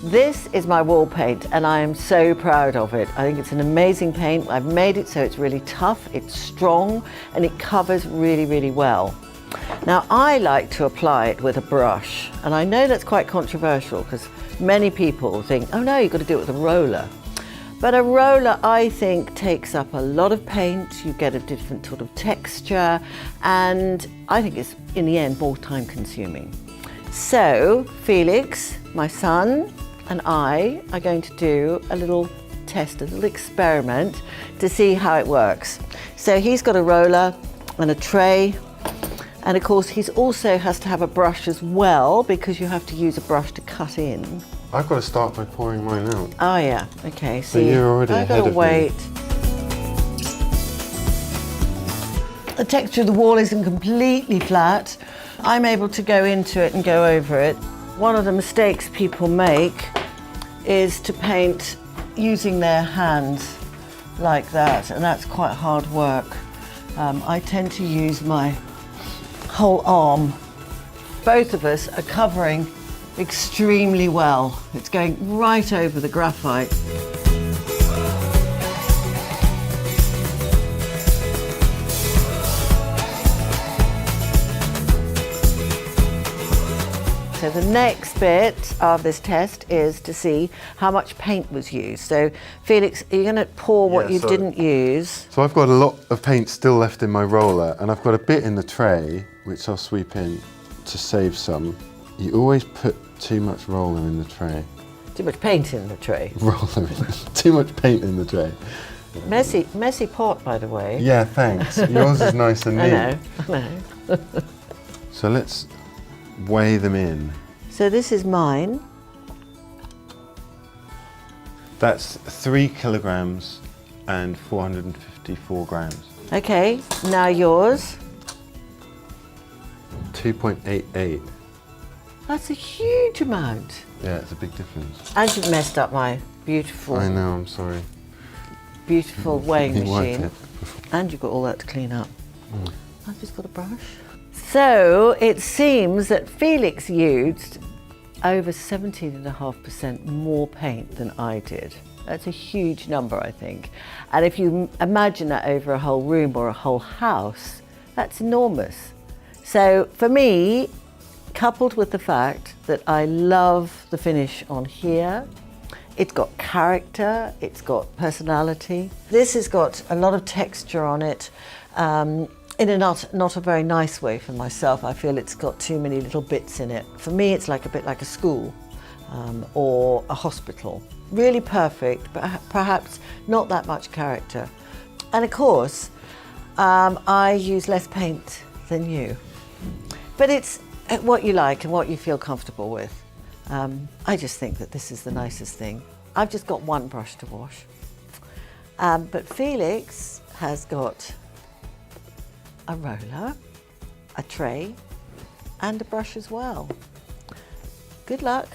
This is my wall paint and I am so proud of it. I think it's an amazing paint. I've made it so it's really tough, it's strong, and it covers really, really well. Now I like to apply it with a brush, and I know that's quite controversial because many people think, oh no, you've got to do it with a roller. But a roller, I think, takes up a lot of paint, you get a different sort of texture, and I think it's, in the end, more time consuming. So, Felix, my son, and I are going to do a little test, a little experiment to see how it works. So he's got a roller and a tray, and of course he also has to have a brush as well, because you have to use a brush to cut in. I've got to start by pouring mine out. Oh yeah, okay. So you're already ahead of me. Wait. The texture of the wall isn't completely flat. I'm able to go into it and go over it. One of the mistakes people make is to paint using their hands like that, and that's quite hard work. I tend to use my whole arm. Both of us are covering extremely well. It's going right over the graphite. So the next bit of this test is to see how much paint was used. So Felix, are you going to pour what you didn't use? So I've got a lot of paint still left in my roller, and I've got a bit in the tray, which I'll sweep in to save some. You always put too much roller in the tray. Too much paint in the tray. Roller, too much paint in the tray. Messy pot, by the way. Yeah, thanks. Yours is nice and neat. I know. So let's weigh them in. So this is mine. That's 3 kilograms and 454 grams. Okay, now yours. 2.88. That's a huge amount. Yeah, it's a big difference. And you've messed up my beautiful, I know, I'm sorry. beautiful weighing You wiped machine. it. And you've got all that to clean up. I've just got a brush. So it seems that Felix used over 17.5% more paint than I did. That's a huge number, I think. And if you imagine that over a whole room or a whole house, that's enormous. So for me, coupled with the fact that I love the finish on here, it's got character, it's got personality. This has got a lot of texture on it, in a not a very nice way for myself. I feel it's got too many little bits in it. For me, it's like a bit like a school or a hospital. Really perfect, but perhaps not that much character. And of course, I use less paint than you. But it's what you like and what you feel comfortable with. I just think that this is the nicest thing. I've just got one brush to wash. But Felix has got a roller, a tray, and a brush as well. Good luck.